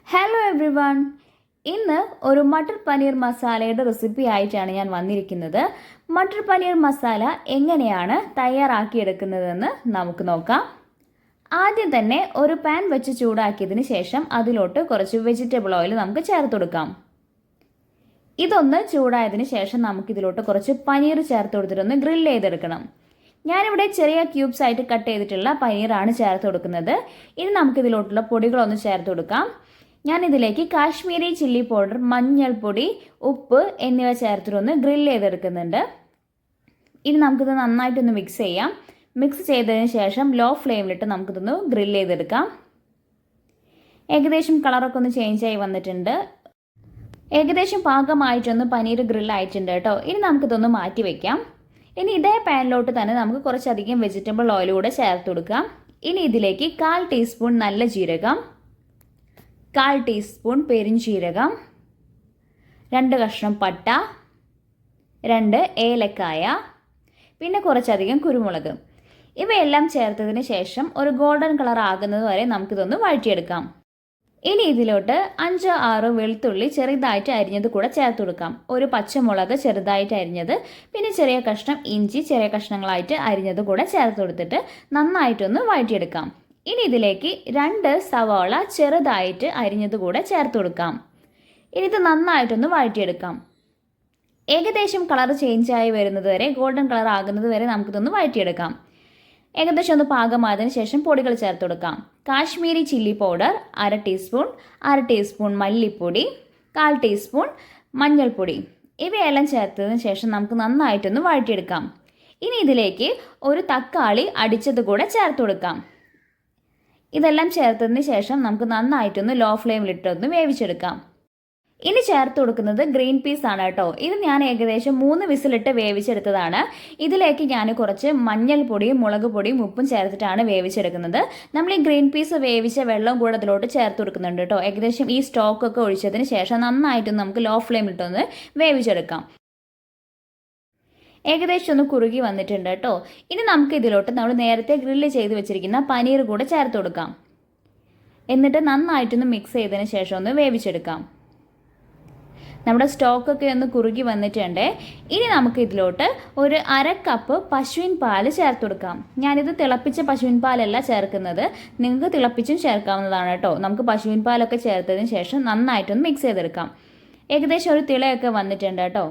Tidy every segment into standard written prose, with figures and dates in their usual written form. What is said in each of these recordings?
Hello every one. ഇന്ന് ഒരു മട്ടർ പനീർ മസാലയുടെ റെസിപ്പി ആയിട്ടാണ് ഞാൻ വന്നിരിക്കുന്നത്. മട്ടർ പനീർ മസാല എങ്ങനെയാണ് തയ്യാറാക്കിയെടുക്കുന്നതെന്ന് നമുക്ക് നോക്കാം. ആദ്യം തന്നെ ഒരു പാൻ വെച്ച് ചൂടാക്കിയതിന് ശേഷം അതിലോട്ട് കുറച്ച് വെജിറ്റബിൾ ഓയിൽ നമുക്ക് ചേർത്ത് കൊടുക്കാം. ഇതൊന്ന് ചൂടായതിന് ശേഷം നമുക്കിതിലോട്ട് കുറച്ച് പനീർ ചേർത്ത് കൊടുത്തിട്ടൊന്ന് ഗ്രിൽ ചെയ്തെടുക്കണം. ഞാനിവിടെ ചെറിയ ക്യൂബ്സ് ആയിട്ട് കട്ട് ചെയ്തിട്ടുള്ള പനീറാണ് ചേർത്ത് കൊടുക്കുന്നത്. ഇനി നമുക്കിതിലോട്ടുള്ള പൊടികളൊന്ന് ചേർത്ത് കൊടുക്കാം. ഞാനിതിലേക്ക് കാശ്മീരി ചില്ലി പൗഡർ, മഞ്ഞൾപ്പൊടി, ഉപ്പ് എന്നിവ ചേർത്തിട്ടൊന്ന് ഗ്രിൽ ചെയ്തെടുക്കുന്നുണ്ട്. ഇനി നമുക്കിത് നന്നായിട്ടൊന്ന് മിക്സ് ചെയ്യാം. മിക്സ് ചെയ്തതിന് ശേഷം ലോ ഫ്ലെയിമിലിട്ട് നമുക്കിതൊന്ന് ഗ്രിൽ ചെയ്തെടുക്കാം. ഏകദേശം കളറൊക്കെ ഒന്ന് ചേഞ്ച് ആയി വന്നിട്ടുണ്ട്. ഏകദേശം പാകമായിട്ടൊന്ന് പനീർ ഗ്രില്ലായിട്ടുണ്ട് കേട്ടോ. ഇനി നമുക്കിതൊന്ന് മാറ്റി വയ്ക്കാം. ഇനി ഇതേ പാനിലോട്ട് തന്നെ നമുക്ക് കുറച്ചധികം വെജിറ്റബിൾ ഓയിൽ കൂടെ ചേർത്ത് കൊടുക്കാം. ഇനി ഇതിലേക്ക് 1/4 ടീസ്പൂൺ നല്ല ജീരകം, 1/4 ടീസ്പൂൺ പെരിഞ്ജീരകം, 2 കഷ്ണം പട്ട, 2 ഏലക്കായ, പിന്നെ കുറച്ചധികം കുരുമുളക്. ഇവയെല്ലാം ചേർത്തതിന് ശേഷം ഒരു ഗോൾഡൻ കളർ ആകുന്നത് വരെ നമുക്കിതൊന്ന് വഴറ്റിയെടുക്കാം. ഇനി ഇതിലോട്ട് 5-6 വെളുത്തുള്ളി ചെറുതായിട്ട് അരിഞ്ഞത് കൂടെ ചേർത്ത് കൊടുക്കാം. ഒരു പച്ചമുളക് ചെറുതായിട്ട് അരിഞ്ഞത്, പിന്നെ ചെറിയ കഷ്ണം ഇഞ്ചി ചെറിയ കഷ്ണങ്ങളായിട്ട് അരിഞ്ഞത് കൂടെ ചേർത്ത് കൊടുത്തിട്ട് നന്നായിട്ടൊന്ന് വഴറ്റിയെടുക്കാം. ഇനി ഇതിലേക്ക് 2 സവാള ചെറുതായിട്ട് അരിഞ്ഞത് കൂടെ ചേർത്ത് കൊടുക്കാം. ഇനി ഇത് നന്നായിട്ടൊന്ന് വഴറ്റിയെടുക്കാം. ഏകദേശം കളർ ചേഞ്ചായി വരുന്നത് വരെ, ഗോൾഡൻ കളർ ആകുന്നത് വരെ നമുക്കിതൊന്ന് വഴറ്റിയെടുക്കാം. ഏകദേശം ഒന്ന് പാകമായതിനു ശേഷം പൊടികൾ ചേർത്ത് കൊടുക്കാം. Kashmiri chilli powder 1/2 teaspoon, 1/2 teaspoon മല്ലിപ്പൊടി, 1/4 ടീസ്പൂൺ മഞ്ഞൾപ്പൊടി. ഇവയെല്ലാം ചേർത്തതിന് ശേഷം നമുക്ക് നന്നായിട്ടൊന്ന് വഴറ്റിയെടുക്കാം. ഇനി ഇതിലേക്ക് ഒരു തക്കാളി അടിച്ചത് കൂടെ ചേർത്ത് കൊടുക്കാം. ഇതെല്ലാം ചേർത്തതിന് ശേഷം നമുക്ക് നന്നായിട്ടൊന്ന് ലോ ഫ്ലെയിമിലിട്ടൊന്ന് വേവിച്ചെടുക്കാം. ഇനി ചേർത്ത് കൊടുക്കുന്നത് ഗ്രീൻ പീസ് ആണ് കേട്ടോ. ഇത് ഞാൻ ഏകദേശം 3 വിസിലിട്ട് വേവിച്ചെടുത്തതാണ്. ഇതിലേക്ക് ഞാൻ കുറച്ച് മഞ്ഞൾപ്പൊടിയും മുളക് പൊടിയും ഉപ്പും ചേർത്തിട്ടാണ് വേവിച്ചെടുക്കുന്നത്. നമ്മൾ ഈ ഗ്രീൻ പീസ് വേവിച്ച വെള്ളം കൂടെ അതിലോട്ട് ചേർത്ത് കൊടുക്കുന്നുണ്ട് കേട്ടോ. ഏകദേശം ഈ സ്റ്റോക്കൊക്കെ ഒഴിച്ചതിന് ശേഷം നന്നായിട്ട് നമുക്ക് ലോ ഫ്ലെയിമിലിട്ടൊന്ന് വേവിച്ചെടുക്കാം. ഏകദേശം ഒന്ന് കുറുകി വന്നിട്ടുണ്ട് കേട്ടോ. ഇനി നമുക്ക് ഇതിലോട്ട് നമ്മൾ നേരത്തെ ഗ്രില്ല് ചെയ്ത് വെച്ചിരിക്കുന്ന പനീർ കൂടെ ചേർത്ത് കൊടുക്കാം. എന്നിട്ട് നന്നായിട്ടൊന്ന് മിക്സ് ചെയ്തതിന് ശേഷം ഒന്ന് വേവിച്ചെടുക്കാം. നമ്മുടെ സ്റ്റോക്കൊക്കെ ഒന്ന് കുറുകി വന്നിട്ടുണ്ട്. ഇനി നമുക്ക് ഇതിലോട്ട് ഒരു 1/2 കപ്പ് പശുവിൻ പാൽ ചേർത്ത് കൊടുക്കാം. ഞാനിത് തിളപ്പിച്ച പശുവിൻ പാലല്ല ചേർക്കുന്നത്, നിങ്ങൾക്ക് തിളപ്പിച്ചും ചേർക്കാവുന്നതാണ് കേട്ടോ. നമുക്ക് പശുവിൻ പാലൊക്കെ ചേർത്തതിന് ശേഷം നന്നായിട്ടൊന്ന് മിക്സ് ചെയ്തെടുക്കാം. ഏകദേശം ഒരു തിളയൊക്കെ വന്നിട്ടുണ്ട് കേട്ടോ.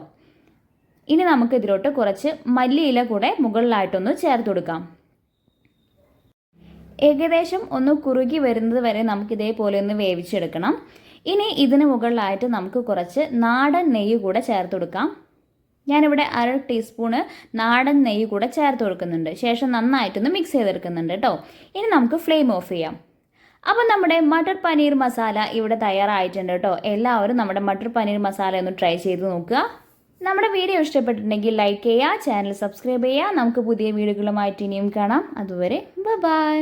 ഇനി നമുക്ക് ഇതിലോട്ട് കുറച്ച് മല്ലിയില കൂടെ മുകളിലായിട്ടൊന്ന് ചേർത്ത് കൊടുക്കാം. ഏകദേശം ഒന്ന് കുറുകി വരുന്നത് വരെ നമുക്ക് ഇതേപോലെ ഒന്ന് വേവിച്ചെടുക്കണം. ഇനി ഇതിന് മുകളിലായിട്ട് നമുക്ക് കുറച്ച് നാടൻ നെയ്യ് കൂടെ ചേർത്ത് കൊടുക്കാം. ഞാനിവിടെ 1/2 ടീസ്പൂണ് നാടൻ നെയ്യ് കൂടെ ചേർത്ത് കൊടുക്കുന്നുണ്ട്. ശേഷം നന്നായിട്ടൊന്ന് മിക്സ് ചെയ്തെടുക്കുന്നുണ്ട് കേട്ടോ. ഇനി നമുക്ക് ഫ്ലെയിം ഓഫ് ചെയ്യാം. അപ്പോൾ നമ്മുടെ മട്ടർ പനീർ മസാല ഇവിടെ തയ്യാറായിട്ടുണ്ട് കേട്ടോ. എല്ലാവരും നമ്മുടെ മട്ടർ പനീർ മസാല ഒന്ന് ട്രൈ ചെയ്ത് നോക്കുക. നമ്മുടെ വീഡിയോ ഇഷ്ടപ്പെട്ടിട്ടുണ്ടെങ്കിൽ ലൈക്ക് ചെയ്യുക, ചാനൽ സബ്സ്ക്രൈബ് ചെയ്യുക. നമുക്ക് പുതിയ വീഡിയോകളുമായിട്ട് ഇനിയും കാണാം. അതുവരെ ബൈ.